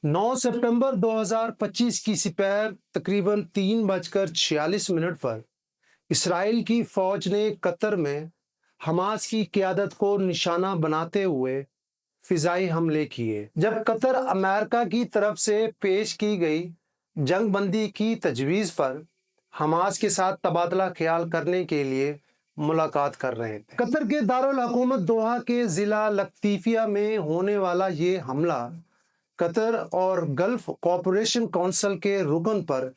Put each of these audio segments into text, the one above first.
9 ستمبر 2025 کی سپہر تقریباً 3:46 پر اسرائیل کی فوج نے قطر میں حماس کی قیادت کو نشانہ بناتے ہوئے فضائی حملے کیے، جب قطر امریکہ کی طرف سے پیش کی گئی جنگ بندی کی تجویز پر حماس کے ساتھ تبادلہ خیال کرنے کے لیے ملاقات کر رہے تھے۔ قطر کے دارالحکومت دوحہ کے ضلع لطیفیہ میں ہونے والا یہ حملہ قطر اور گلف کوآپریشن کونسل کے رکن پر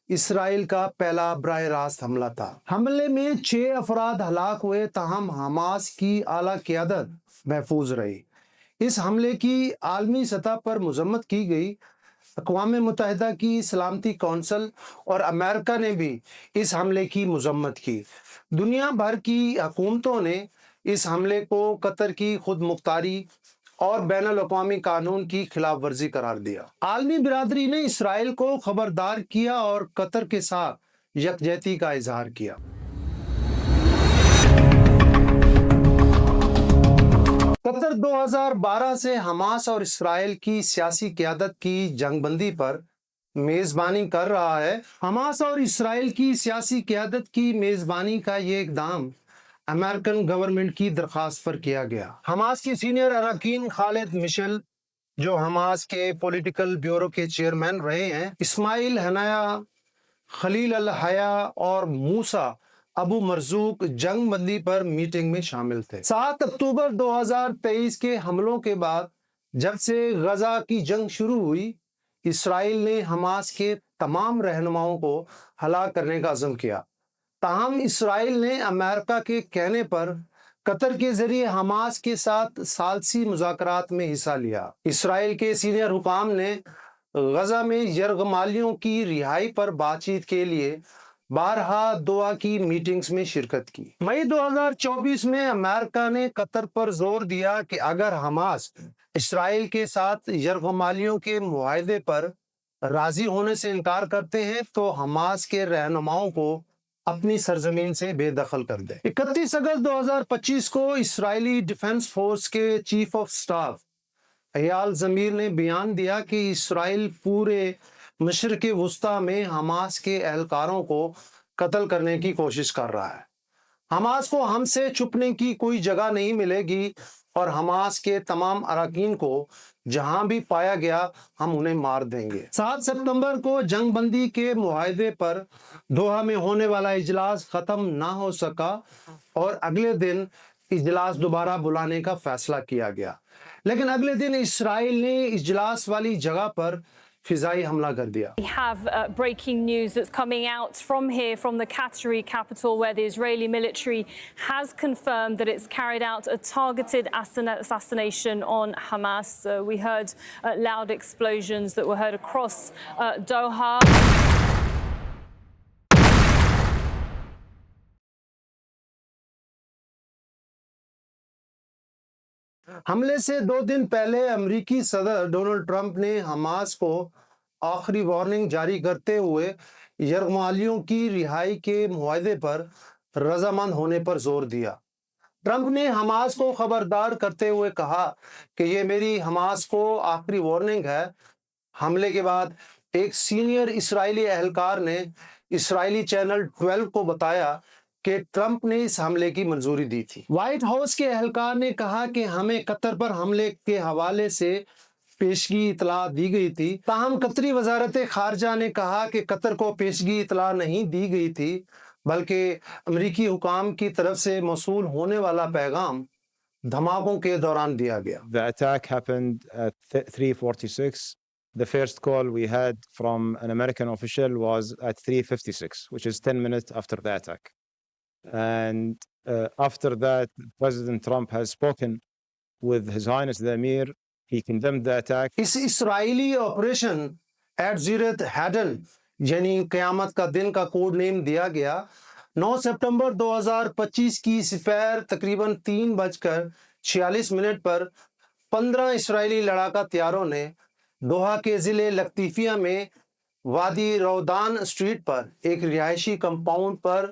اسرائیل کا پہلا براہ راست حملہ تھا۔ حملے میں 6 افراد ہلاک ہوئے، تاہم حماس کی اعلیٰ قیادت محفوظ رہی۔ اس حملے کی عالمی سطح پر مذمت کی گئی۔ اقوام متحدہ کی سلامتی کونسل اور امریکہ نے بھی اس حملے کی مذمت کی۔ دنیا بھر کی حکومتوں نے اس حملے کو قطر کی خود مختاری اور بین الاقوامی قانون کی خلاف ورزی قرار دیا۔ عالمی برادری نے اسرائیل کو خبردار کیا اور قطر کے ساتھ یکجہتی کا اظہار کیا۔ قطر 2012 سے حماس اور اسرائیل کی سیاسی قیادت کی جنگ بندی پر میزبانی کر رہا ہے۔ حماس اور اسرائیل کی سیاسی قیادت کی میزبانی کا یہ اقدام امریکن گورنمنٹ کی درخواست پر کیا گیا۔ حماس کی سینئر اراکین خالد مشعل، جو حماس کے پولیٹیکل بیورو کے چیئرمین رہے ہیں، اسماعیل ہنیہ، خلیل الحیہ اور موسیٰ ابو مرزوق جنگ بندی پر میٹنگ میں شامل تھے۔ 7 اکتوبر 2023 کے حملوں کے بعد جب سے غزہ کی جنگ شروع ہوئی، اسرائیل نے حماس کے تمام رہنماؤں کو ہلاک کرنے کا عزم کیا۔ تاہم اسرائیل نے امریکہ کے کہنے پر قطر کے ذریعے حماس کے ساتھ ثالثی مذاکرات میں حصہ لیا۔ اسرائیل کے سینئر حکام نے غزہ میں یرغمالیوں کی رہائی پر بات چیت کے لیے بارہا دوحہ کی میٹنگز میں شرکت کی۔ مئی 2024 میں امریکہ نے قطر پر زور دیا کہ اگر حماس اسرائیل کے ساتھ یرغمالیوں کے معاہدے پر راضی ہونے سے انکار کرتے ہیں تو حماس کے رہنماؤں کو اپنی سرزمین سے بے دخل کر دے۔ 31 اگست 2025 کو اسرائیلی ڈیفنس فورس کے چیف آف سٹاف ایال زمیر نے بیان دیا کہ اسرائیل پورے مشرق وسطیٰ میں حماس کے اہلکاروں کو قتل کرنے کی کوشش کر رہا ہے۔ حماس کو ہم سے چھپنے کی کوئی جگہ نہیں ملے گی اور حماس کے تمام اراکین کو جہاں بھی پایا گیا ہم انہیں مار دیں گے۔ 7 ستمبر کو جنگ بندی کے معاہدے پر دوحہ میں ہونے والا اجلاس ختم نہ ہو سکا اور اگلے دن اجلاس دوبارہ بلانے کا فیصلہ کیا گیا، لیکن اگلے دن اسرائیل نے اجلاس والی جگہ پر فضائی حملہ کر دیا۔ We have breaking news that's coming out from here, from the Qatari capital, where the Israeli military has confirmed that it's carried out a targeted assassination on Hamas. We heard loud explosions that were heard across Doha. حملے سے 2 دن پہلے امریکی صدر Donald Trump نے Hamas کو آخری warning جاری کرتے ہوئے یرغمالیوں کی رہائی کے معاہدے پر رضامند ہونے پر زور دیا۔ ٹرمپ نے حماس کو خبردار کرتے ہوئے کہا کہ یہ میری حماس کو آخری وارننگ ہے۔ حملے کے بعد ایک سینئر اسرائیلی اہلکار نے اسرائیلی چینل 12 کو بتایا کہ ٹرمپ نے اس حملے کی منظوری دی تھی۔ وائٹ ہاؤس کے اہلکار نے کہا کہ ہمیں قطر پر حملے کے حوالے سے پیشگی اطلاع دی گئی تھی، تاہم قطری وزارت خارجہ نے کہا کہ قطر کو پیشگی اطلاع نہیں دی گئی تھی، بلکہ امریکی حکام کی طرف سے موصول ہونے والا پیغام دھماکوں کے دوران دیا گیا۔ The attack happened at 3:46. The first call we had from an American official was at 3:56, which is 10 minutes after the attack. And after that, President Trump has spoken with His Highness the Emir. He condemned the attack. اس اسرائیلی operation at زیرت ہیڈل یعنی قیامت کا دن کا code نیم دیا گیا۔ 9 ستمبر 2025 کی سپہر تقریباً 3:46 پر 15 اسرائیلی لڑاکا طیاروں نے دوحہ کے ضلع لطیفیہ میں وادی رودان اسٹریٹ پر ایک رہائشی compound per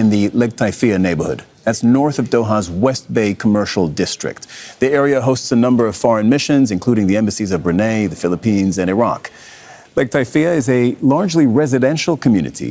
in the Lake Taifia neighborhood. That's north of Doha's West Bay commercial district. The area hosts a number of foreign missions, including the embassies of Brunei, the Philippines, and Iraq. Lake Taifia is a largely residential community,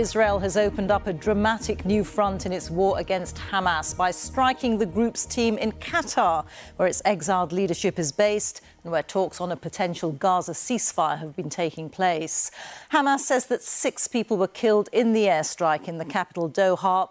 Israel has opened up a dramatic new front in its war against Hamas by striking the group's team in Qatar, where its exiled leadership is based and where talks on a potential Gaza ceasefire have been taking place. Hamas says that 6 people were killed in the airstrike in the capital Doha,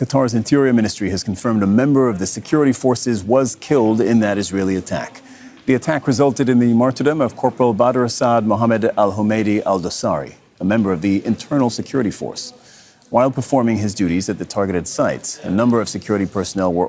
Qatar's Interior Ministry has confirmed a member of the security forces was killed in that Israeli attack. The attack resulted in the martyrdom of Corporal Badr Assad Mohammed al-Humaydi al-Dosari, a member of the Internal Security Force. While performing his duties at the targeted sites, a number of security personnel were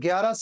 11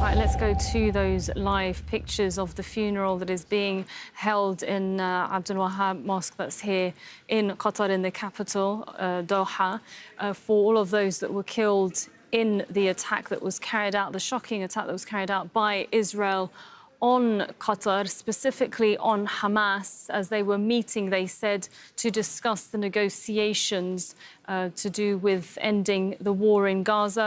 Right, let's go to those live pictures of the funeral that is being held in Abdul Wahab Mosque that's here in Qatar, in the capital, Doha, for all of those that were killed in the attack that was carried out, the shocking attack that was carried out by Israel on Qatar, specifically on Hamas. As they were meeting, they said, to discuss the negotiations to do with ending the war in Gaza.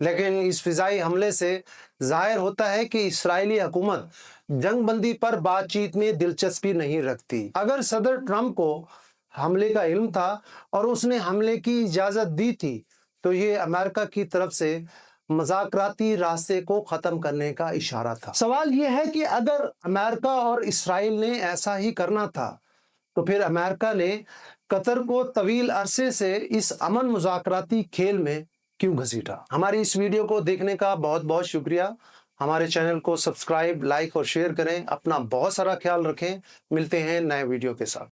لیکن اس فضائی حملے سے ظاہر ہوتا ہے کہ اسرائیلی حکومت جنگ بندی پر بات چیت میں دلچسپی نہیں رکھتی۔ اگر صدر ٹرمپ کو حملے کا علم تھا اور اس نے حملے کی اجازت دی تھی تو یہ امریکہ کی طرف سے مذاکراتی راستے کو ختم کرنے کا اشارہ تھا۔ سوال یہ ہے کہ اگر امریکہ اور اسرائیل نے ایسا ہی کرنا تھا تو پھر امریکہ نے قطر کو طویل عرصے سے اس امن مذاکراتی کھیل میں کیوں گھسیٹا؟ ہماری اس ویڈیو کو دیکھنے کا بہت بہت شکریہ۔ ہمارے چینل کو سبسکرائب، لائک اور شیئر کریں۔ اپنا بہت سارا خیال رکھیں۔ ملتے ہیں نئے ویڈیو کے ساتھ۔